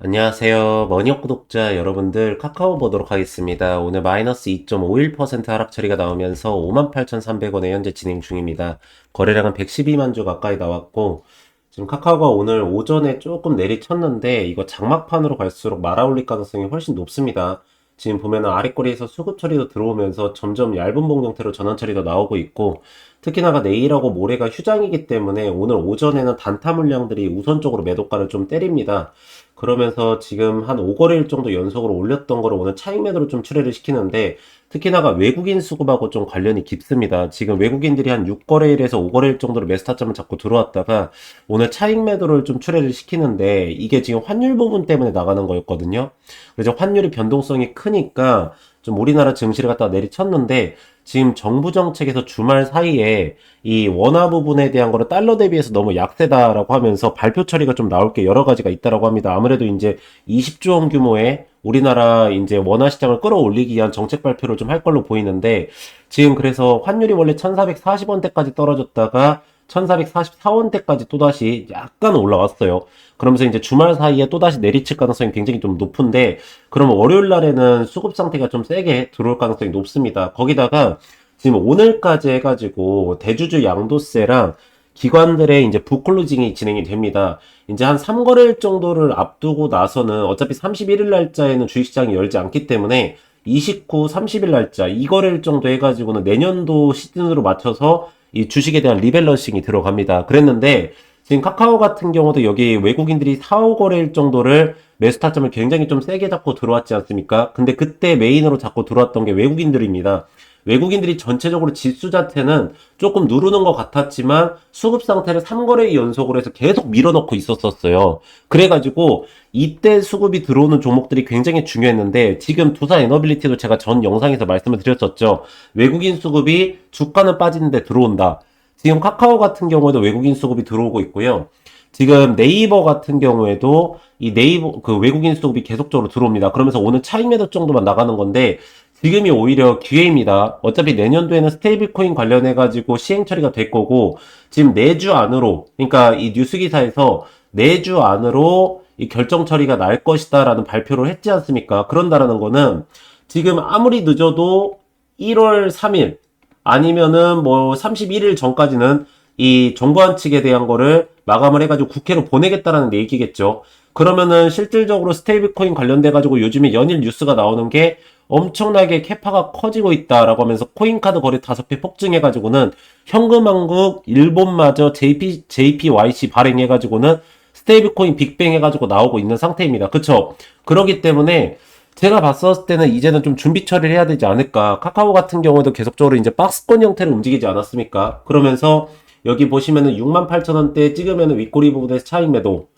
안녕하세요. 머니업 구독자 여러분들 카카오 보도록 하겠습니다. 오늘 마이너스 2.51% 하락 처리가 나오면서 58,300원에 현재 진행 중입니다. 거래량은 112만 주 가까이 나왔고 지금 카카오가 오늘 오전에 조금 내리쳤는데 이거 장막판으로 갈수록 말아올릴 가능성이 훨씬 높습니다. 지금 보면은 아랫꼬리에서 수급 처리도 들어오면서 점점 얇은 봉 형태로 전환 처리도 나오고 있고 특히나가 내일하고 모레가 휴장이기 때문에 오늘 오전에는 단타 물량들이 우선적으로 매도가를 좀 때립니다. 그러면서 지금 한 5거래일 정도 연속으로 올렸던 거를 오늘 차익 매도로 좀 출회를 시키는데 특히나가 외국인 수급하고 좀 관련이 깊습니다. 지금 외국인들이 한 6거래일에서 5거래일 정도로 매수 타점을 잡고 들어왔다가 오늘 차익 매도를 좀 출회를 시키는데 이게 지금 환율 부분 때문에 나가는 거였거든요. 그래서 환율이 변동성이 크니까 좀 우리나라 증시를 갖다가 내리쳤는데 지금 정부 정책에서 주말 사이에 이 원화 부분에 대한 거를 달러 대비해서 너무 약세다라고 하면서 발표 처리가 좀 나올 게 여러 가지가 있다라고 합니다. 아무래도 이제 20조 원 규모의 우리나라 이제 원화 시장을 끌어올리기 위한 정책 발표를 좀 할 걸로 보이는데 지금 그래서 환율이 원래 1440원대까지 떨어졌다가 1444원대까지 또다시 약간 올라왔어요. 그러면서 이제 주말 사이에 또다시 내리칠 가능성이 굉장히 좀 높은데, 그러면 월요일 날에는 수급 상태가 좀 세게 들어올 가능성이 높습니다. 거기다가 지금 오늘까지 해가지고 대주주 양도세랑 기관들의 이제 북클로징이 진행이 됩니다. 이제 한 3거래일 정도를 앞두고 나서는 어차피 31일 날짜에는 주식시장이 열지 않기 때문에 29, 30일 날짜 2거래일 정도 해가지고는 내년도 시즌으로 맞춰서 이 주식에 대한 리밸런싱이 들어갑니다. 그랬는데 지금 카카오 같은 경우도 여기 외국인들이 4, 5거래일 정도를 매수 타점을 굉장히 좀 세게 잡고 들어왔지 않습니까? 근데 그때 메인으로 잡고 들어왔던 게 외국인들입니다. 외국인들이 전체적으로 지수 자체는 조금 누르는 것 같았지만 수급 상태를 3거래 연속으로 해서 계속 밀어넣고 있었어요. 그래가지고 이때 수급이 들어오는 종목들이 굉장히 중요했는데 지금 두산 에너빌리티도 제가 전 영상에서 말씀을 드렸었죠. 외국인 수급이 주가는 빠지는데 들어온다. 지금 카카오 같은 경우에도 외국인 수급이 들어오고 있고요. 지금 네이버 같은 경우에도 이 네이버 그 외국인 수급이 계속적으로 들어옵니다. 그러면서 오늘 차익 매도 정도만 나가는 건데 지금이 오히려 기회입니다. 어차피 내년도에는 스테이블 코인 관련해 가지고 시행 처리가 될 거고 지금 4주 안으로, 그러니까 이 뉴스 기사에서 4주 안으로 이 결정 처리가 날 것이다라는 발표를 했지 않습니까? 그런다라는 거는 지금 아무리 늦어도 1월 3일 아니면은 뭐 31일 전까지는 이 정부안 측에 대한 거를 마감을 해가지고 국회로 보내겠다라는 얘기겠죠. 그러면은 실질적으로 스테이블 코인 관련돼 가지고 요즘에 연일 뉴스가 나오는 게 엄청나게 캐파가 커지고 있다라고 하면서 코인카드 거래 5배 폭증해가지고는 현금왕국 일본마저 JPYC 발행해가지고는 스테이블 코인 빅뱅 해가지고 나오고 있는 상태입니다. 그쵸? 그러기 때문에 제가 봤었을 때는 이제는 좀 준비 처리를 해야 되지 않을까. 카카오 같은 경우에도 계속적으로 이제 박스권 형태로 움직이지 않았습니까? 그러면서 여기 보시면은 68,000원대 찍으면은 윗꼬리 부분에서 차익 매도.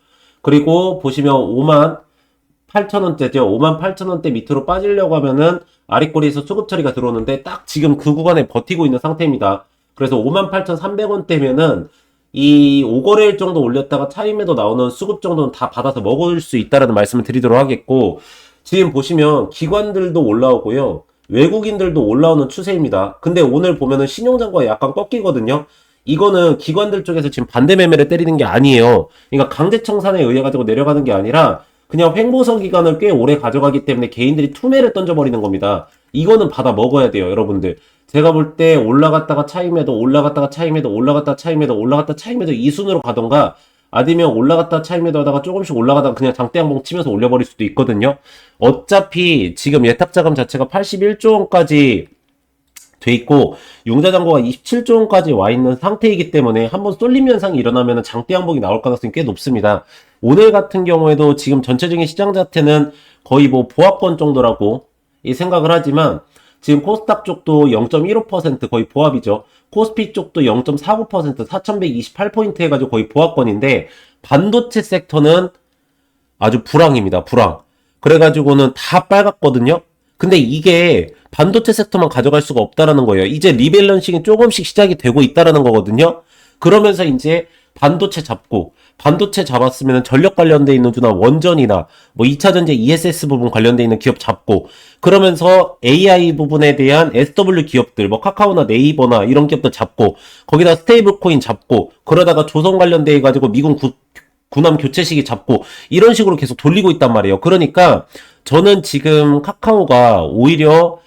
그리고 보시면 58,000원대죠. 58,000원대 밑으로 빠지려고 하면은 아랫꼬리에서 수급 처리가 들어오는데 딱 지금 그 구간에 버티고 있는 상태입니다. 그래서 58,300원대면은 이 5거래일 정도 올렸다가 차익 매도 나오는 수급 정도는 다 받아서 먹을 수 있다라는 말씀을 드리도록 하겠고, 지금 보시면 기관들도 올라오고요. 외국인들도 올라오는 추세입니다. 근데 오늘 보면은 신용장과가 약간 꺾이거든요. 이거는 기관들 쪽에서 지금 반대 매매를 때리는 게 아니에요. 그러니까 강제 청산에 의해 가지고 내려가는 게 아니라 그냥 횡보선 기간을 꽤 오래 가져가기 때문에 개인들이 투매를 던져버리는 겁니다. 이거는 받아 먹어야 돼요, 여러분들. 제가 볼 때 올라갔다가 차익 매도, 올라갔다가 차익 매도, 올라갔다가 차익 매도, 올라갔다가 차익 매도 이 순으로 가던가 아니면 올라갔다 차익 매도 하다가 조금씩 올라가다가 그냥 장대양봉 치면서 올려버릴 수도 있거든요. 어차피 지금 예탁자금 자체가 81조 원까지 돼 있고 융자잔고가 27조 원까지 와 있는 상태이기 때문에 한번 쏠림 현상이 일어나면 장대 양봉이 나올 가능성이 꽤 높습니다. 오늘 같은 경우에도 지금 전체적인 시장 자체는 거의 뭐 보합권 정도라고 이 생각을 하지만 지금 코스닥 쪽도 0.15% 거의 보합이죠. 코스피 쪽도 0.49% 4128포인트 해가지고 거의 보합권인데 반도체 섹터는 아주 불황입니다. 불황. 그래가지고는 다 빨갛거든요. 근데 이게 반도체 섹터만 가져갈 수가 없다라는 거예요. 이제 리밸런싱이 조금씩 시작이 되고 있다라는 거거든요. 그러면서 이제 반도체 잡고, 반도체 잡았으면 전력 관련돼 있는 주나 원전이나 뭐 2차전지 ESS 부분 관련돼 있는 기업 잡고, 그러면서 AI 부분에 대한 SW 기업들 뭐 카카오나 네이버나 이런 기업들 잡고, 거기다 스테이블 코인 잡고, 그러다가 조선 관련돼 가지고 미군 군함 교체 시기 잡고 이런 식으로 계속 돌리고 있단 말이에요. 그러니까 저는 지금 카카오가 오히려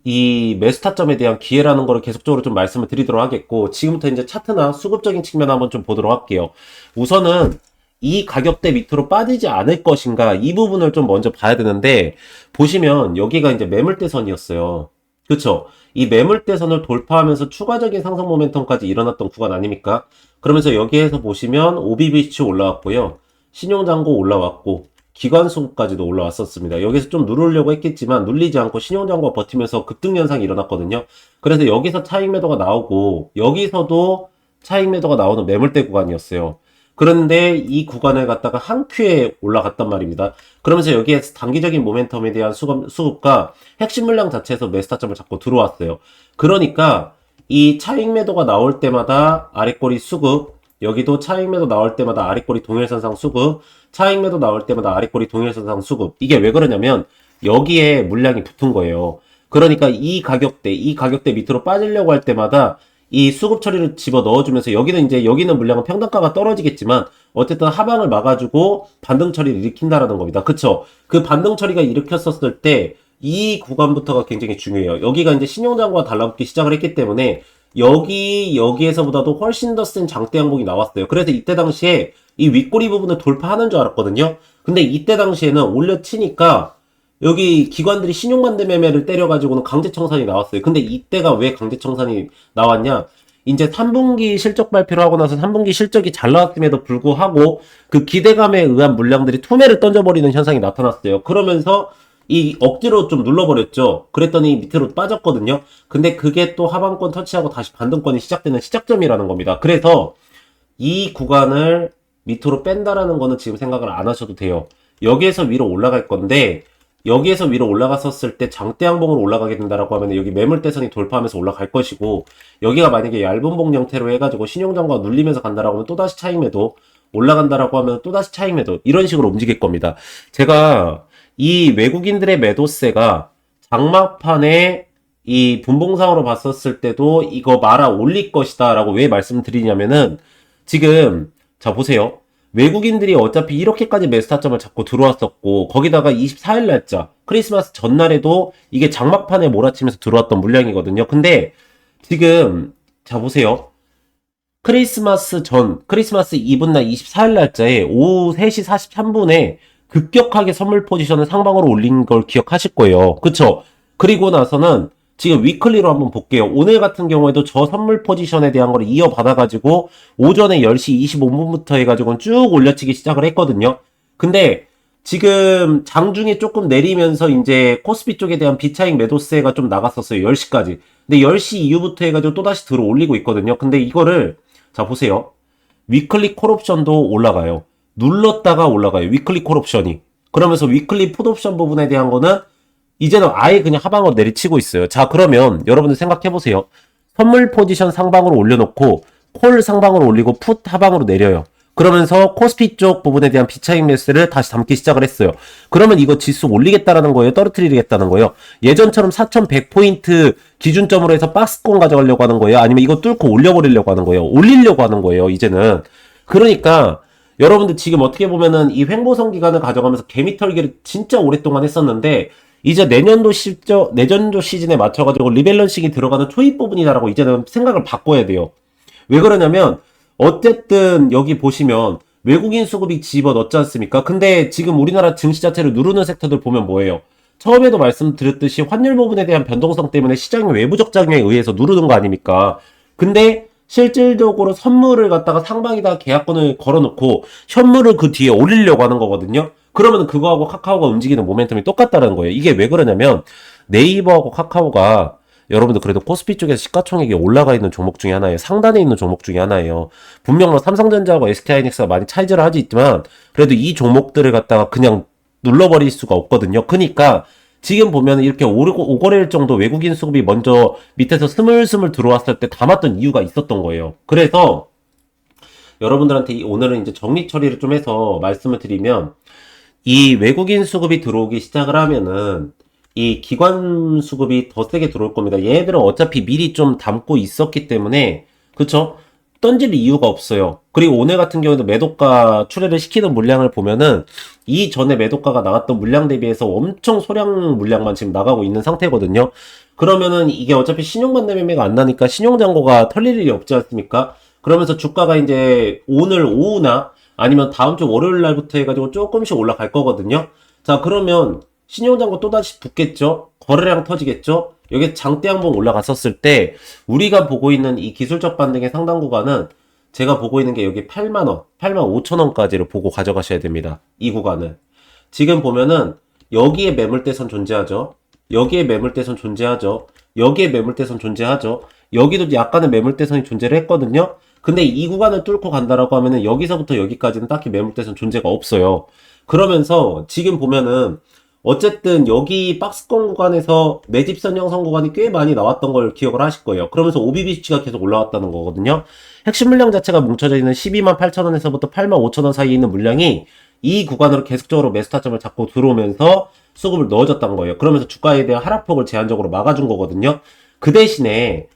이 매수타점에 대한 기회라는 거를 계속적으로 좀 말씀을 드리도록 하겠고, 지금부터 이제 차트나 수급적인 측면 한번 좀 보도록 할게요. 우선은 이 가격대 밑으로 빠지지 않을 것인가, 이 부분을 좀 먼저 봐야 되는데, 보시면 여기가 이제 매물대선이었어요. 그쵸? 이 매물대선을 돌파하면서 추가적인 상승 모멘텀까지 일어났던 구간 아닙니까? 그러면서 여기에서 보시면 OBBC 올라왔고요. 신용잔고 올라왔고, 기관수급까지도 올라왔었습니다. 여기서 좀 누르려고 했겠지만 눌리지 않고 신용장고가 버티면서 급등 현상이 일어났거든요. 그래서 여기서 차익 매도가 나오고 여기서도 차익 매도가 나오는 매물대 구간이었어요. 그런데 이 구간을 갖다가 한 큐에 올라갔단 말입니다. 그러면서 여기에서 단기적인 모멘텀에 대한 수급과 핵심 물량 자체에서 매수타점을 잡고 들어왔어요. 그러니까 이 차익 매도가 나올 때마다 아랫꼬리 수급, 여기도 차익 매도 나올 때마다 아랫꼬리 동일선상 수급, 차익 매도 나올 때마다 아랫꼬리 동일선상 수급. 이게 왜 그러냐면 여기에 물량이 붙은 거예요. 그러니까 이 가격대 밑으로 빠지려고 할 때마다 이 수급 처리를 집어 넣어주면서 여기는 물량은 평단가가 떨어지겠지만 어쨌든 하방을 막아주고 반등 처리를 일으킨다라는 겁니다. 그쵸? 그 반등 처리가 일으켰었을 때 이 구간부터가 굉장히 중요해요. 여기가 이제 신용장고가 달라붙기 시작을 했기 때문에 여기에서보다도 훨씬 더 센 장대 양봉이 나왔어요. 그래서 이때 당시에 이 윗꼬리 부분을 돌파하는 줄 알았거든요. 근데 이때 당시에는 올려치니까 여기 기관들이 신용반대 매매를 때려가지고는 강제청산이 나왔어요. 근데 이때가 왜 강제청산이 나왔냐? 이제 3분기 실적 발표를 하고 나서 3분기 실적이 잘 나왔음에도 불구하고 그 기대감에 의한 물량들이 투매를 던져버리는 현상이 나타났어요. 그러면서 이 억지로 좀 눌러버렸죠. 그랬더니 밑으로 빠졌거든요. 근데 그게 또 하방권 터치하고 다시 반등권이 시작되는 시작점이라는 겁니다. 그래서 이 구간을 밑으로 뺀다라는 거는 지금 생각을 안 하셔도 돼요. 여기에서 위로 올라갈 건데 여기에서 위로 올라갔었을 때 장대양봉으로 올라가게 된다라고 하면 여기 매물대선이 돌파하면서 올라갈 것이고, 여기가 만약에 얇은 봉 형태로 해가지고 신용장과 눌리면서 간다라고 하면 또다시 차익 매도, 올라간다라고 하면 또다시 차익 매도, 이런 식으로 움직일 겁니다. 제가 이 외국인들의 매도세가 장막판에 이 분봉상으로 봤었을 때도 이거 말아 올릴 것이다 라고 왜 말씀드리냐면은, 지금 자 보세요. 외국인들이 어차피 이렇게까지 매수타점을 잡고 들어왔었고, 거기다가 24일 날짜 크리스마스 전날에도 이게 장막판에 몰아치면서 들어왔던 물량이거든요. 근데 지금 자 보세요. 크리스마스 이브 날 24일 날짜에 오후 3시 43분에 급격하게 선물 포지션을 상방으로 올린 걸 기억하실 거예요. 그쵸? 그리고 나서는 지금 위클리로 한번 볼게요. 오늘 같은 경우에도 저 선물 포지션에 대한 걸 이어받아가지고 오전에 10시 25분부터 해가지고 쭉 올려치기 시작을 했거든요. 근데 지금 장중에 조금 내리면서 이제 코스피 쪽에 대한 비차익 매도세가 좀 나갔었어요. 10시까지. 근데 10시 이후부터 해가지고 또다시 들어 올리고 있거든요. 근데 이거를 자 보세요. 위클리 콜옵션도 올라가요. 눌렀다가 올라가요. 위클리 콜옵션이. 그러면서 위클리 풋옵션 부분에 대한 거는 이제는 아예 그냥 하방으로 내리치고 있어요. 자, 그러면 여러분들 생각해보세요. 선물 포지션 상방으로 올려놓고 콜 상방으로 올리고 풋 하방으로 내려요. 그러면서 코스피 쪽 부분에 대한 비차익 매수를 다시 담기 시작을 했어요. 그러면 이거 지수 올리겠다라는 거예요? 떨어뜨리겠다는 거예요? 예전처럼 4100포인트 기준점으로 해서 박스권 가져가려고 하는 거예요? 아니면 이거 뚫고 올려버리려고 하는 거예요? 올리려고 하는 거예요, 이제는. 그러니까 여러분들 지금 어떻게 보면은 이 횡보선 기간을 가져가면서 개미털기를 진짜 오랫동안 했었는데, 이제 내년도 시즌에 맞춰가지고 리밸런싱이 들어가는 초입 부분이다라고 이제는 생각을 바꿔야 돼요. 왜 그러냐면, 어쨌든 여기 보시면 외국인 수급이 집어 넣지 않습니까? 근데 지금 우리나라 증시 자체를 누르는 섹터들 보면 뭐예요? 처음에도 말씀드렸듯이 환율 부분에 대한 변동성 때문에 시장의 외부적 작용에 의해서 누르는 거 아닙니까? 근데 실질적으로 선물을 갖다가 상방에다 계약권을 걸어놓고 현물을 그 뒤에 올리려고 하는 거거든요. 그러면 그거하고 카카오가 움직이는 모멘텀이 똑같다는 거예요. 이게 왜 그러냐면 네이버하고 카카오가 여러분들 그래도 코스피 쪽에서 시가총액이 올라가 있는 종목 중에 하나예요. 상단에 있는 종목 중에 하나예요. 분명 뭐 삼성전자하고 SK하이닉스가 많이 차이를 하지 있지만 그래도 이 종목들을 갖다가 그냥 눌러버릴 수가 없거든요. 그러니까 지금 보면 이렇게 오거래일 정도 외국인 수급이 먼저 밑에서 스물스물 들어왔을 때 담았던 이유가 있었던 거예요. 그래서 여러분들한테 오늘은 이제 정리 처리를 좀 해서 말씀을 드리면, 이 외국인 수급이 들어오기 시작을 하면은 이 기관 수급이 더 세게 들어올 겁니다. 얘네들은 어차피 미리 좀 담고 있었기 때문에, 그쵸? 던질 이유가 없어요. 그리고 오늘 같은 경우에도 매도가 출회를 시키는 물량을 보면은 이전에 매도가가 나왔던 물량 대비해서 엄청 소량 물량만 지금 나가고 있는 상태거든요. 그러면은 이게 어차피 신용반대 매매가 안 나니까 신용잔고가 털릴 일이 없지 않습니까? 그러면서 주가가 이제 오늘 오후나 아니면 다음 주 월요일 날부터 해가지고 조금씩 올라갈 거거든요. 자, 그러면 신용잔고 또다시 붙겠죠? 거래량 터지겠죠? 여기 장대 한번 올라갔었을 때 우리가 보고 있는 이 기술적 반등의 상당 구간은 제가 보고 있는 게 여기 8만원, 8만 5천원까지를 보고 가져가셔야 됩니다. 이 구간을. 지금 보면은 여기에 매물대선 존재하죠. 여기에 매물대선 존재하죠. 여기에 매물대선 존재하죠. 여기도 약간의 매물대선이 존재를 했거든요. 근데 이 구간을 뚫고 간다라고 하면은 여기서부터 여기까지는 딱히 매물대선 존재가 없어요. 그러면서 지금 보면은 어쨌든 여기 박스권 구간에서 매집선 형성 구간이 꽤 많이 나왔던 걸 기억을 하실 거예요. 그러면서 OBBC가 계속 올라왔다는 거거든요. 핵심 물량 자체가 뭉쳐져 있는 12만 8천원에서부터 8만 5천원 사이에 있는 물량이 이 구간으로 계속적으로 매수 타점을 잡고 들어오면서 수급을 넣어줬던 거예요. 그러면서 주가에 대한 하락폭을 제한적으로 막아준 거거든요. 그 대신에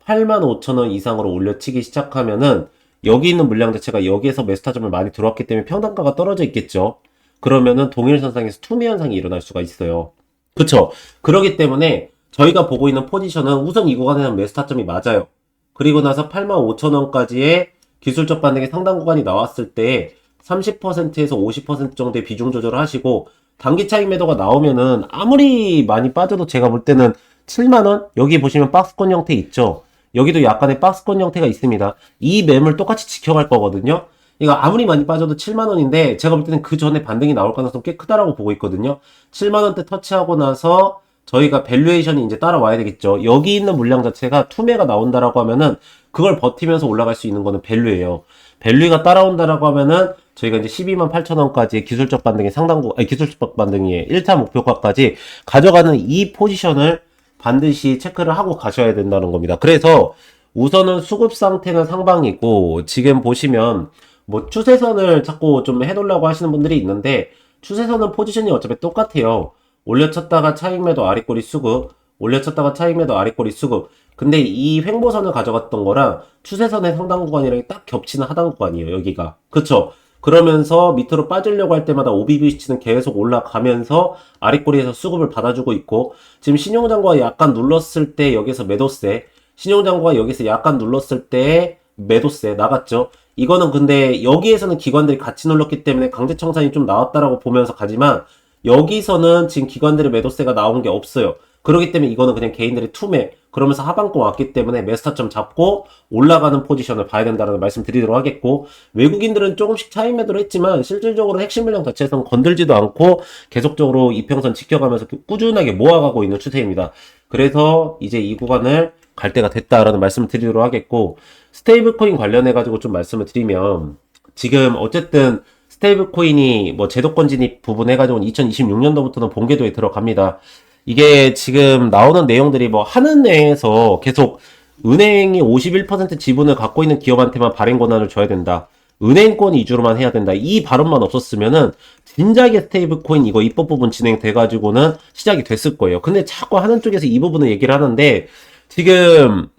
8만 5천원 이상으로 올려치기 시작하면은 여기 있는 물량 자체가 여기에서 매수 타점을 많이 들어왔기 때문에 평단가가 떨어져 있겠죠. 그러면은 동일선상에서 투매 현상이 일어날 수가 있어요. 그쵸? 그러기 때문에 저희가 보고 있는 포지션은 우선 이 구간에는 매수 타점이 맞아요. 그리고 나서 85,000원까지의 기술적 반등의 상당 구간이 나왔을 때 30%에서 50% 정도의 비중 조절을 하시고 단기 차익 매도가 나오면은 아무리 많이 빠져도 제가 볼 때는 7만원? 여기 보시면 박스권 형태 있죠? 여기도 약간의 박스권 형태가 있습니다. 이 매물 똑같이 지켜갈 거거든요. 이거 아무리 많이 빠져도 7만원인데 제가 볼 때는 그 전에 반등이 나올 가능성이 꽤 크다라고 보고 있거든요. 7만원대 터치하고 나서 저희가 밸류에이션이 이제 따라와야 되겠죠. 여기 있는 물량 자체가 투매가 나온다라고 하면은 그걸 버티면서 올라갈 수 있는 거는 밸류예요. 밸류가 따라온다라고 하면은 저희가 이제 12만 8천원까지 기술적 반등의 상당구, 아니 기술적 반등의 1차 목표가까지 가져가는 이 포지션을 반드시 체크를 하고 가셔야 된다는 겁니다. 그래서 우선은 수급 상태는 상방이고 지금 보시면 뭐 추세선을 자꾸 좀 해놓으려고 하시는 분들이 있는데 추세선은 포지션이 어차피 똑같아요. 올려쳤다가 차익 매도 아랫꼬리 수급, 올려쳤다가 차익 매도 아랫꼬리 수급. 근데 이 횡보선을 가져갔던 거랑 추세선의 상당 구간이랑 딱 겹치는 하단 구간이에요, 여기가. 그쵸? 그러면서 밑으로 빠지려고 할 때마다 OBBC는 계속 올라가면서 아랫꼬리에서 수급을 받아주고 있고 지금 신용장고가 약간 눌렀을 때 여기서 매도세, 신용장고가 여기서 약간 눌렀을 때 매도세 나갔죠. 이거는 근데 여기에서는 기관들이 같이 눌렀기 때문에 강제청산이 좀 나왔다라고 보면서 가지만 여기서는 지금 기관들의 매도세가 나온 게 없어요. 그렇기 때문에 이거는 그냥 개인들의 투매 그러면서 하방권 왔기 때문에 매수타점 잡고 올라가는 포지션을 봐야 된다는 말씀 드리도록 하겠고 외국인들은 조금씩 차익 매도를 했지만 실질적으로 핵심 물량 자체에서는 건들지도 않고 계속적으로 이평선 지켜가면서 꾸준하게 모아가고 있는 추세입니다. 그래서 이제 이 구간을 갈 때가 됐다라는 말씀을 드리도록 하겠고 스테이블 코인 관련해 가지고 좀 말씀을 드리면 지금 어쨌든 스테이블 코인이 뭐 제도권 진입 부분 해가지고 2026년도부터는 본궤도에 들어갑니다. 이게 지금 나오는 내용들이 뭐 한은행에서 계속 은행이 51% 지분을 갖고 있는 기업한테만 발행 권한을 줘야 된다. 은행권 위주로만 해야 된다. 이 발언만 없었으면은 진작에 스테이블 코인 이거 입법 부분 진행돼가지고는 시작이 됐을 거예요. 근데 자꾸 하는 쪽에서 이 부분을 얘기를 하는데 지금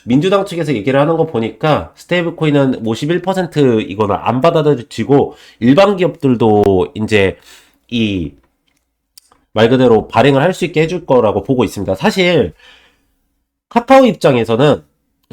민주당 측에서 얘기를 하는 거 보니까 스테이블 코인은 51% 이거는 안 받아들여지고 일반 기업들도 이제 이 말 그대로 발행을 할 수 있게 해줄 거라고 보고 있습니다. 사실 카카오 입장에서는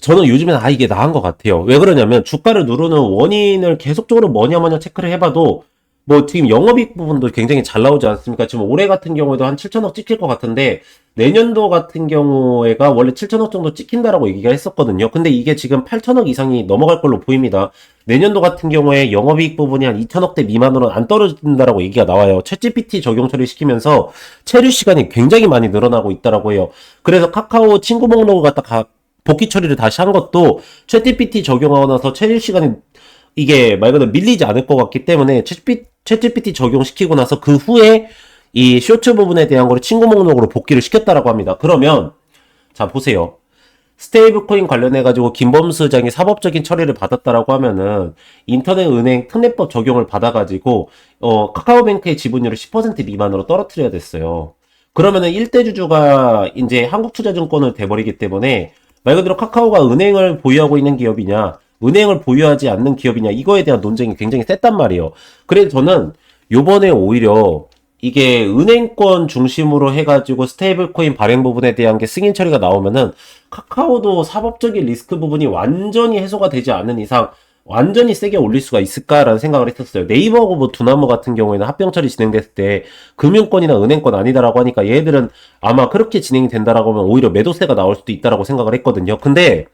저는 요즘엔 이게 나은 것 같아요. 왜 그러냐면 주가를 누르는 원인을 계속적으로 뭐냐 체크를 해봐도 뭐 지금 영업이익 부분도 굉장히 잘 나오지 않습니까? 지금 올해 같은 경우에도 한 7천억 찍힐 것 같은데 내년도 같은 경우에가 원래 7천억 정도 찍힌다라고 얘기가 했었거든요. 근데 이게 지금 8천억 이상이 넘어갈 걸로 보입니다. 내년도 같은 경우에 영업이익 부분이 한 2천억대 미만으로 안 떨어진다라고 얘기가 나와요. 챗GPT 적용 처리시키면서 체류 시간이 굉장히 많이 늘어나고 있다라고 해요. 그래서 카카오 친구 목록을 갖다 복귀 처리를 다시 한 것도 챗GPT 적용하고 나서 체류 시간이 이게 말 그대로 밀리지 않을 것 같기 때문에 챗GPT 적용시키고 나서 그 후에 이 쇼츠 부분에 대한 거를 친구 목록으로 복귀를 시켰다라고 합니다. 그러면 자 보세요. 스테이블 코인 관련해가지고 김범수 의장이 사법적인 처리를 받았다라고 하면은 인터넷 은행 특례법 적용을 받아가지고 카카오뱅크의 지분율을 10% 미만으로 떨어뜨려야 됐어요. 그러면은 1대 주주가 이제 한국투자증권을 돼버리기 때문에 말 그대로 카카오가 은행을 보유하고 있는 기업이냐 은행을 보유하지 않는 기업이냐 이거에 대한 논쟁이 굉장히 셌단 말이에요. 그래서 저는 요번에 오히려 이게 은행권 중심으로 해가지고 스테이블 코인 발행 부분에 대한 게 승인 처리가 나오면은 카카오도 사법적인 리스크 부분이 완전히 해소가 되지 않는 이상 완전히 세게 올릴 수가 있을까라는 생각을 했었어요. 네이버하고 뭐 두나무 같은 경우에는 합병 처리 진행됐을 때 금융권이나 은행권 아니다라고 하니까 얘들은 아마 그렇게 진행이 된다라고 하면 오히려 매도세가 나올 수도 있다라고 생각을 했거든요. 근데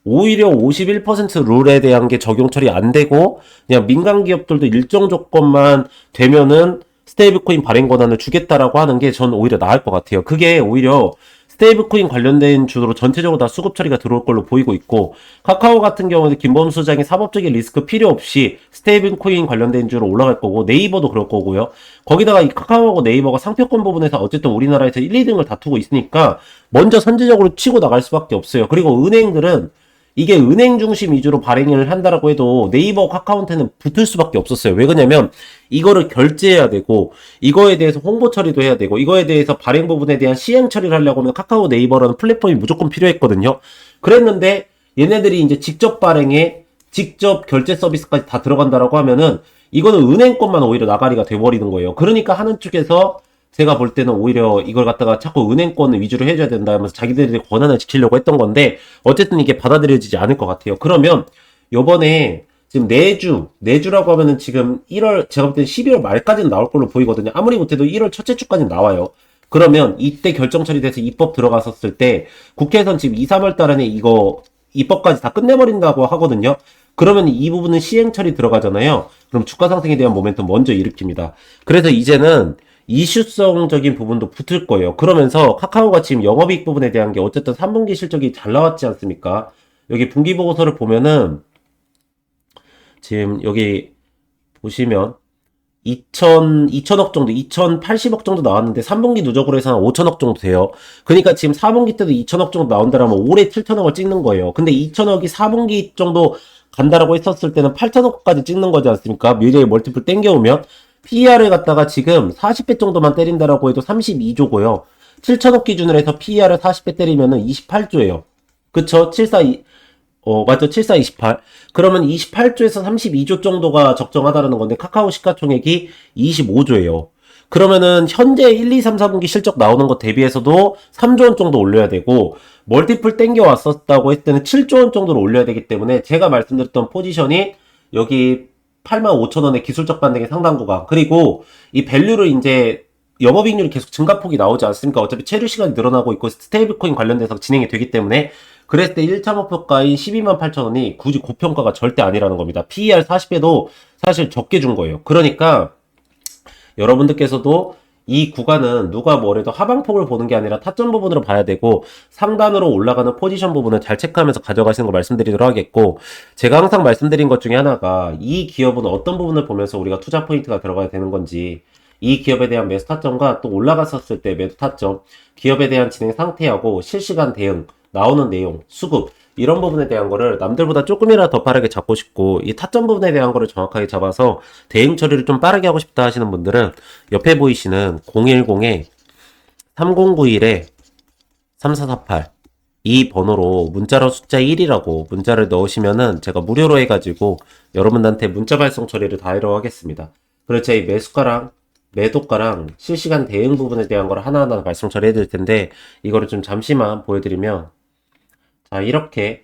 오히려 51% 룰에 대한 게 적용 처리 안 되고 그냥 민간 기업들도 일정 조건만 되면은 스테이블 코인 발행 권한을 주겠다라고 하는 게 전 오히려 나을 것 같아요. 그게 오히려 스테이블 코인 관련된 주로 전체적으로 다 수급 처리가 들어올 걸로 보이고 있고 카카오 같은 경우는 김범수 소장이 사법적인 리스크 필요 없이 스테이블 코인 관련된 주로 올라갈 거고 네이버도 그럴 거고요. 거기다가 이 카카오하고 네이버가 상표권 부분에서 어쨌든 우리나라에서 1, 2등을 다투고 있으니까 먼저 선제적으로 치고 나갈 수밖에 없어요. 그리고 은행들은 이게 은행 중심 위주로 발행을 한다라고 해도 네이버 카카오한테는 붙을 수밖에 없었어요. 왜 그러냐면 이거를 결제해야 되고 이거에 대해서 홍보 처리도 해야 되고 이거에 대해서 발행 부분에 대한 시행 처리를 하려고 하면 카카오 네이버라는 플랫폼이 무조건 필요했거든요. 그랬는데 얘네들이 이제 직접 발행에 직접 결제 서비스까지 다 들어간다라고 하면은 이거는 은행권만 오히려 나가리가 돼버리는 거예요. 그러니까 하는 쪽에서 제가 볼 때는 오히려 이걸 갖다가 자꾸 은행권 위주로 해줘야 된다 하면서 자기들의 권한을 지키려고 했던 건데 어쨌든 이게 받아들여지지 않을 것 같아요. 그러면 요번에 지금 내주라고 하면은 지금 1월, 제가 볼 때는 12월 말까지는 나올 걸로 보이거든요. 아무리 못해도 1월 첫째 주까지는 나와요. 그러면 이때 결정 처리돼서 입법 들어갔었을 때 국회에선 지금 2, 3월 달에 이거 입법까지 다 끝내버린다고 하거든요. 그러면 이 부분은 시행 처리 들어가잖아요. 그럼 주가 상승에 대한 모멘텀 먼저 일으킵니다. 그래서 이제는 이슈성적인 부분도 붙을 거예요. 그러면서 카카오가 지금 영업이익 부분에 대한 게 어쨌든 3분기 실적이 잘 나왔지 않습니까? 여기 분기 보고서를 보면은 지금 여기 보시면 2천억 정도, 2,080억 정도 나왔는데 3분기 누적으로 해서 한 5천억 정도 돼요. 그러니까 지금 4분기 때도 2천억 정도 나온다라면 올해 7천억을 찍는 거예요. 근데 2천억이 4분기 정도 간다라고 했었을 때는 8천억까지 찍는 거지 않습니까? 미래의 멀티플 땡겨오면 PER을 갖다가 지금 40배 정도만 때린다라고 해도 32조고요. 7천억 기준으로 해서 PER을 40배 때리면은 28조예요. 그쵸? 742, 맞죠? 7428. 그러면 28조에서 32조 정도가 적정하다라는 건데 카카오 시가총액이 25조예요. 그러면은 현재 1, 2, 3, 4분기 실적 나오는 것 대비해서도 3조 원 정도 올려야 되고 멀티플 땡겨 왔었다고 했을 때는 7조 원 정도를 올려야 되기 때문에 제가 말씀드렸던 포지션이 여기 85,000원의 기술적 반등의 상당 구간 그리고 이 밸류를 이제 영업이익률이 계속 증가폭이 나오지 않습니까? 어차피 체류 시간이 늘어나고 있고 스테이블 코인 관련돼서 진행이 되기 때문에 그랬을 때 1차 목표가인 128,000원이 굳이 고평가가 절대 아니라는 겁니다. PER 40배도 사실 적게 준 거예요. 그러니까 여러분들께서도 이 구간은 누가 뭐래도 하방폭을 보는 게 아니라 타점 부분으로 봐야 되고 상단으로 올라가는 포지션 부분을 잘 체크하면서 가져가시는 걸 말씀드리도록 하겠고 제가 항상 말씀드린 것 중에 하나가 이 기업은 어떤 부분을 보면서 우리가 투자 포인트가 들어가야 되는 건지 이 기업에 대한 매수 타점과 또 올라갔었을 때 매도 타점 기업에 대한 진행 상태하고 실시간 대응 나오는 내용 수급 이런 부분에 대한 거를 남들보다 조금이라도 더 빠르게 잡고 싶고 이 타점 부분에 대한 거를 정확하게 잡아서 대응 처리를 좀 빠르게 하고 싶다 하시는 분들은 옆에 보이시는 010-3091-3448 이 번호로 문자로 숫자 1이라고 문자를 넣으시면은 제가 무료로 해가지고 여러분들한테 문자 발송 처리를 다 하도록 하겠습니다. 그리고 제 매수가랑 매도가랑 실시간 대응 부분에 대한 걸 하나하나 발송 처리해 드릴 텐데 이거를 좀 잠시만 보여드리면 자, 이렇게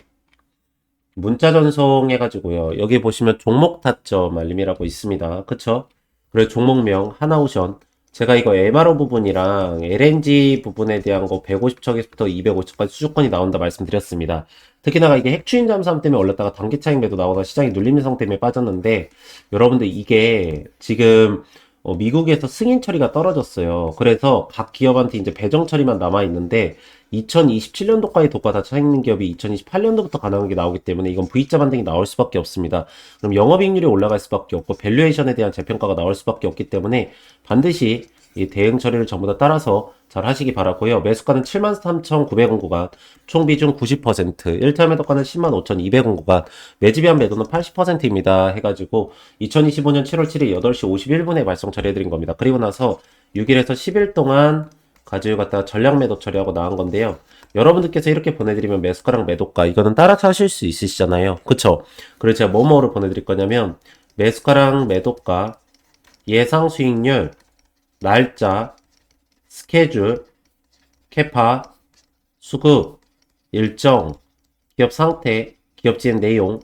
문자 전송해가지고요. 여기 보시면 종목 타점 알림이라고 있습니다. 그쵸? 그리고 종목명 하나오션. 제가 이거 MRO 부분이랑 LNG 부분에 대한 거 150척에서부터 250척까지 수주권이 나온다 말씀드렸습니다. 특히나 이게 핵추인 잠수함 때문에 올랐다가 단기 차익 매도 나오다 시장이 눌림 성 때문에 빠졌는데 여러분들 이게 지금 미국에서 승인 처리가 떨어졌어요. 그래서 각 기업한테 이제 배정 처리만 남아있는데 2027년도까지 도가 다 차있는 기업이 2028년도부터 가능한 게 나오기 때문에 이건 V자 반등이 나올 수밖에 없습니다. 그럼 영업이익률이 올라갈 수밖에 없고 밸류에이션에 대한 재평가가 나올 수밖에 없기 때문에 반드시 이 대응 처리를 전부 다 따라서 잘 하시기 바라고요. 매수가는 73,900원 구간, 총 비중 90%, 1차 매도가는 105,200원 구간, 매집이한 매도는 80%입니다. 해가지고 2025년 7월 7일 8시 51분에 발송 처리해드린 겁니다. 그리고 나서 6일에서 10일 동안 가지고 갔다가 전략 매도 처리하고 나온 건데요. 여러분들께서 이렇게 보내드리면 매수가랑 매도가 이거는 따라서 하실 수 있으시잖아요. 그쵸? 그래서 제가 뭐뭐로 보내드릴 거냐면 매수가랑 매도가, 예상 수익률, 날짜, 스케줄, 캐파, 수급, 일정, 기업 상태, 기업 진행 내용,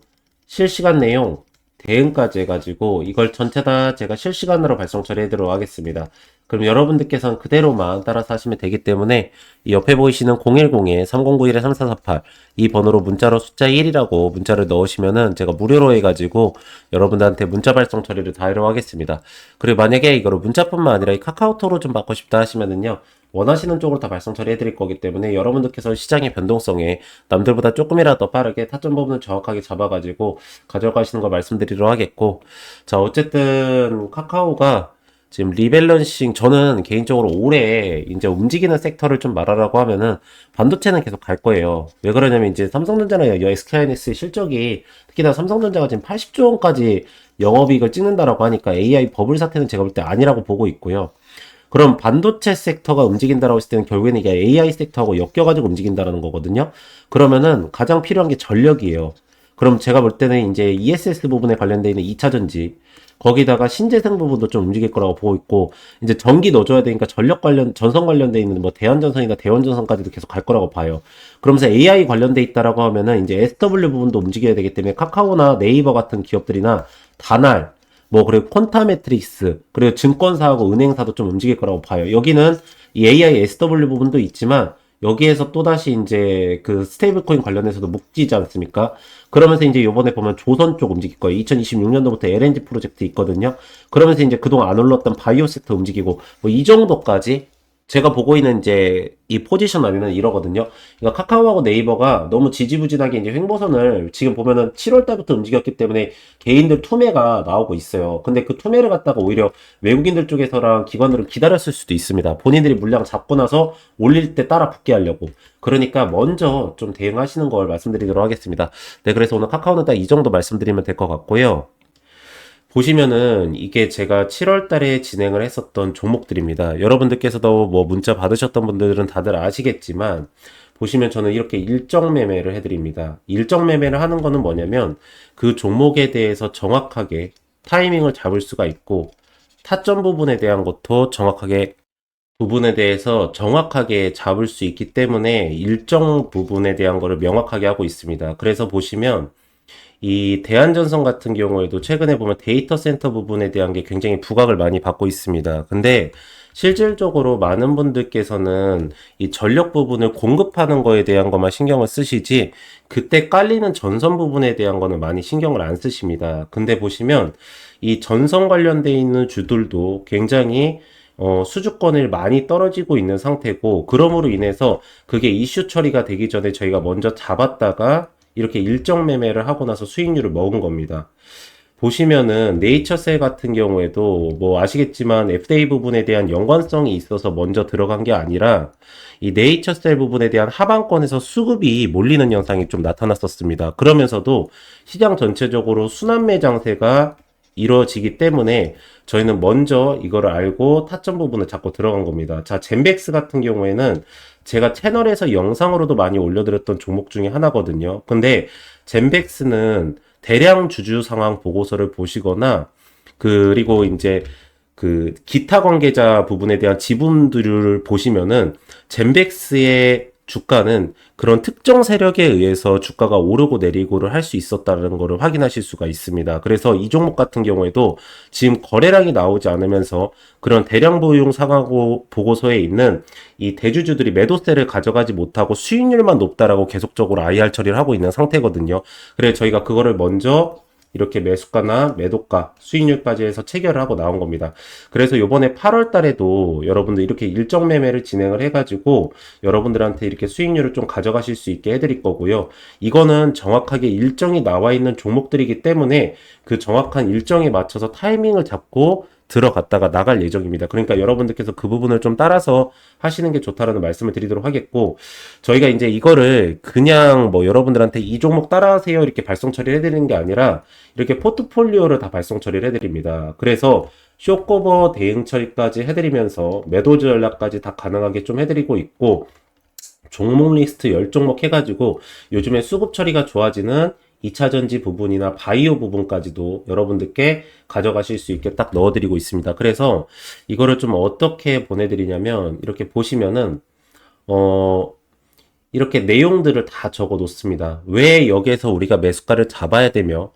실시간 내용, 대응까지 해가지고 이걸 전체 다 제가 실시간으로 발송 처리해드리도록 하겠습니다. 그럼 여러분들께서는 그대로만 따라서 하시면 되기 때문에 이 옆에 보이시는 010-3091-3448 이 번호로 문자로 숫자 1이라고 문자를 넣으시면은 제가 무료로 해가지고 여러분들한테 문자 발송 처리를 다 하도록 하겠습니다. 그리고 만약에 이거를 문자뿐만 아니라 이 카카오톡으로 좀 받고 싶다 하시면은요, 원하시는 쪽으로 다 발송 처리해 드릴 거기 때문에 여러분들께서 시장의 변동성에 남들보다 조금이라도 더 빠르게 타점 부분을 정확하게 잡아가지고 가져가시는 걸 말씀드리도록 하겠고, 자, 어쨌든 카카오가 지금 리밸런싱, 저는 개인적으로 올해 이제 움직이는 섹터를 좀 말하라고 하면은 반도체는 계속 갈 거예요. 왜 그러냐면 이제 삼성전자나 SK하이닉스의 실적이, 특히나 삼성전자가 지금 80조 원까지 영업이익을 찍는다라고 하니까 AI 버블 사태는 제가 볼 때 아니라고 보고 있고요. 그럼 반도체 섹터가 움직인다라고 했을 때는 결국에는 이게 AI 섹터하고 엮여가지고 움직인다라는 거거든요. 그러면은 가장 필요한 게 전력이에요. 그럼 제가 볼 때는 이제 ESS 부분에 관련되어 있는 2차전지, 거기다가 신재생 부분도 좀 움직일 거라고 보고 있고, 이제 전기 넣어줘야 되니까 전력 관련, 전선 관련돼 있는 뭐 대한전선이나 대원전선까지도 계속 갈 거라고 봐요. 그러면서 AI 관련돼 있다라고 하면은 이제 SW 부분도 움직여야 되기 때문에 카카오나 네이버 같은 기업들이나 다날, 뭐 그리고 퀀타 매트릭스, 그리고 증권사하고 은행사도 좀 움직일 거라고 봐요. 여기는 이 AI SW 부분도 있지만 여기에서 또다시 이제 그 스테이블 코인 관련해서도 묶이지 않습니까? 그러면서 이제 요번에 보면 조선 쪽 움직일 거예요. 2026년도부터 LNG 프로젝트 있거든요. 그러면서 이제 그동안 안 올랐던 바이오 섹터 움직이고 뭐 이 정도까지 제가 보고 있는 이제 이 포지션 안에는 이러거든요. 그러니까 카카오하고 네이버가 너무 지지부진하게 이제 횡보선을 지금 보면은 7월 달부터 움직였기 때문에 개인들 투매가 나오고 있어요. 근데 그 투매를 갖다가 오히려 외국인들 쪽에서랑 기관들은 기다렸을 수도 있습니다. 본인들이 물량 잡고 나서 올릴 때 따라 붙게 하려고. 그러니까 먼저 좀 대응하시는 걸 말씀드리도록 하겠습니다. 네, 그래서 오늘 카카오는 딱 이 정도 말씀드리면 될 것 같고요. 보시면은 이게 제가 7월 달에 진행을 했었던 종목들입니다. 여러분들께서도 뭐 문자 받으셨던 분들은 다들 아시겠지만, 보시면 저는 이렇게 일정 매매를 해드립니다. 일정 매매를 하는 거는 뭐냐면 그 종목에 대해서 정확하게 타이밍을 잡을 수가 있고, 타점 부분에 대한 것도 정확하게 부분에 대해서 정확하게 잡을 수 있기 때문에 일정 부분에 대한 거를 명확하게 하고 있습니다. 그래서 보시면 이 대한전선 같은 경우에도 최근에 보면 데이터 센터 부분에 대한 게 굉장히 부각을 많이 받고 있습니다. 근데 실질적으로 많은 분들께서는 이 전력 부분을 공급하는 거에 대한 것만 신경을 쓰시지 그때 깔리는 전선 부분에 대한 거는 많이 신경을 안 쓰십니다. 근데 보시면 이 전선 관련돼 있는 주들도 굉장히 수주권을 많이 떨어지고 있는 상태고, 그러므로 인해서 그게 이슈 처리가 되기 전에 저희가 먼저 잡았다가 이렇게 일정 매매를 하고 나서 수익률을 먹은 겁니다. 보시면은 네이처셀 같은 경우에도 뭐 아시겠지만 FDA 부분에 대한 연관성이 있어서 먼저 들어간 게 아니라 이 네이처셀 부분에 대한 하방권에서 수급이 몰리는 현상이 좀 나타났었습니다. 그러면서도 시장 전체적으로 순환 매장세가 이루어지기 때문에 저희는 먼저 이거를 알고 타점 부분을 잡고 들어간 겁니다. 자, 젠백스 같은 경우에는 제가 채널에서 영상으로도 많이 올려드렸던 종목 중에 하나거든요. 근데 젠백스는 대량 주주 상황 보고서를 보시거나, 그리고 이제 그 기타 관계자 부분에 대한 지분들을 보시면은 젠백스의 주가는 그런 특정 세력에 의해서 주가가 오르고 내리고를 할 수 있었다는 것을 확인하실 수가 있습니다. 그래서 이 종목 같은 경우에도 지금 거래량이 나오지 않으면서 그런 대량 보유용 상황 보고서에 있는 이 대주주들이 매도세를 가져가지 못하고 수익률만 높다라고 계속적으로 IR 처리를 하고 있는 상태거든요. 그래서 저희가 그거를 먼저 이렇게 매수가나 매도가, 수익률까지 해서 체결을 하고 나온 겁니다. 그래서 요번에 8월 달에도 여러분들 이렇게 일정 매매를 진행을 해가지고 여러분들한테 이렇게 수익률을 좀 가져가실 수 있게 해드릴 거고요. 이거는 정확하게 일정이 나와 있는 종목들이기 때문에 그 정확한 일정에 맞춰서 타이밍을 잡고 들어갔다가 나갈 예정입니다. 그러니까 여러분들께서 그 부분을 좀 따라서 하시는 게 좋다라는 말씀을 드리도록 하겠고, 저희가 이제 이거를 그냥 뭐 여러분들한테 이 종목 따라하세요 이렇게 발송 처리를 해드리는 게 아니라 이렇게 포트폴리오를 다 발송 처리를 해드립니다. 그래서 쇼커버 대응 처리까지 해드리면서 매도 전략까지 다 가능하게 좀 해드리고 있고, 종목 리스트 10종목 해가지고 요즘에 수급 처리가 좋아지는 2차전지 부분이나 바이오 부분까지도 여러분들께 가져가실 수 있게 딱 넣어드리고 있습니다. 그래서 이거를 좀 어떻게 보내드리냐면 이렇게 보시면은 이렇게 내용들을 다 적어 놓습니다. 왜 여기에서 우리가 매수가를 잡아야 되며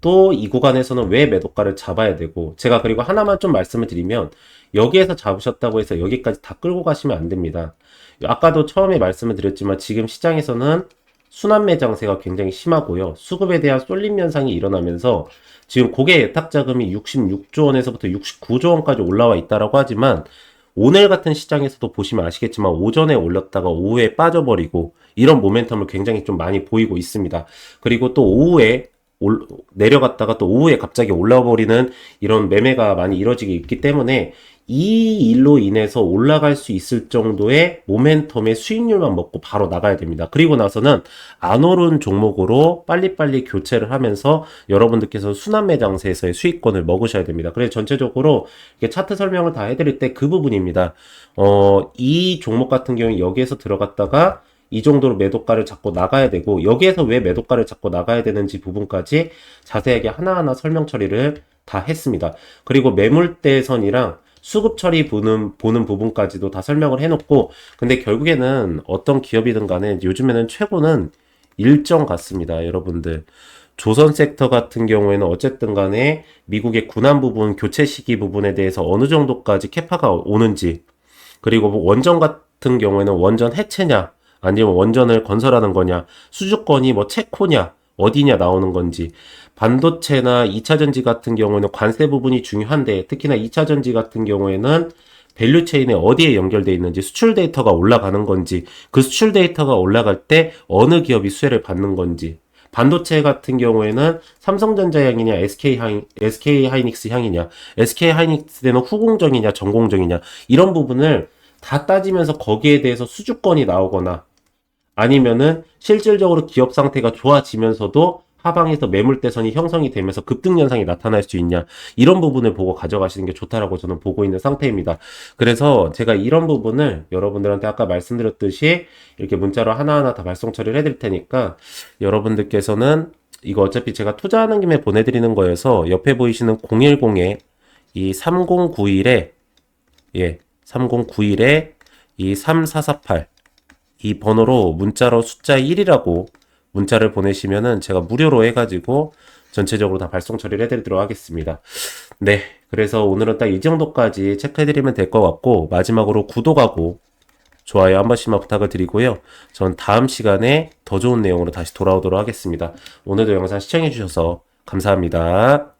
또 이 구간에서는 왜 매도가를 잡아야 되고, 제가 그리고 하나만 좀 말씀을 드리면 여기에서 잡으셨다고 해서 여기까지 다 끌고 가시면 안 됩니다. 아까도 처음에 말씀을 드렸지만 지금 시장에서는 순환 매장세가 굉장히 심하고요. 수급에 대한 쏠림 현상이 일어나면서 지금 고객 예탁 자금이 66조 원에서부터 69조 원까지 올라와 있다라고 하지만 오늘 같은 시장에서도 보시면 아시겠지만 오전에 올렸다가 오후에 빠져버리고 이런 모멘텀을 굉장히 좀 많이 보이고 있습니다. 그리고 또 오후에 내려갔다가 또 오후에 갑자기 올라와 버리는 이런 매매가 많이 이뤄지기 있기 때문에 이 일로 인해서 올라갈 수 있을 정도의 모멘텀의 수익률만 먹고 바로 나가야 됩니다. 그리고 나서는 안 오른 종목으로 빨리빨리 교체를 하면서 여러분들께서 순환 매장세에서의 수익권을 먹으셔야 됩니다. 그래서 전체적으로 이렇게 차트 설명을 다 해드릴 때 그 부분입니다. 이 종목 같은 경우에 여기에서 들어갔다가 이 정도로 매도가를 잡고 나가야 되고 여기에서 왜 매도가를 잡고 나가야 되는지 부분까지 자세하게 하나하나 설명 처리를 다 했습니다. 그리고 매물대선이랑 수급 처리 보는 부분까지도 다 설명을 해놓고, 근데 결국에는 어떤 기업이든 간에 요즘에는 최고는 일정 같습니다. 여러분들 조선 섹터 같은 경우에는 어쨌든 간에 미국의 군안 부분 교체 시기 부분에 대해서 어느 정도까지 캐파가 오는지, 그리고 뭐 원전 같은 경우에는 원전 해체냐 아니면 원전을 건설하는 거냐, 수주권이 뭐 체코냐 어디냐 나오는 건지, 반도체나 2차전지 같은 경우에는 관세 부분이 중요한데 특히나 2차전지 같은 경우에는 밸류체인에 어디에 연결되어 있는지, 수출 데이터가 올라가는 건지, 그 수출 데이터가 올라갈 때 어느 기업이 수혜를 받는 건지, 반도체 같은 경우에는 삼성전자 향이냐 SK 하이닉스 향이냐, SK 하이닉스는 후공정이냐 전공정이냐, 이런 부분을 다 따지면서 거기에 대해서 수주권이 나오거나 아니면은 실질적으로 기업 상태가 좋아지면서도 하방에서 매물대선이 형성이 되면서 급등 현상이 나타날 수 있냐, 이런 부분을 보고 가져가시는 게 좋다라고 저는 보고 있는 상태입니다. 그래서 제가 이런 부분을 여러분들한테 아까 말씀드렸듯이 이렇게 문자로 하나하나 다 발송 처리를 해드릴 테니까 여러분들께서는 이거 어차피 제가 투자하는 김에 보내드리는 거여서 옆에 보이시는 010에 이 3091에 3091에 이 3448 이 번호로 문자로 숫자 1이라고 문자를 보내시면은 제가 무료로 해가지고 전체적으로 다 발송 처리를 해드리도록 하겠습니다. 네, 그래서 오늘은 딱 이 정도까지 체크해드리면 될 것 같고, 마지막으로 구독하고 좋아요 한 번씩만 부탁을 드리고요. 전 다음 시간에 더 좋은 내용으로 다시 돌아오도록 하겠습니다. 오늘도 영상 시청해주셔서 감사합니다.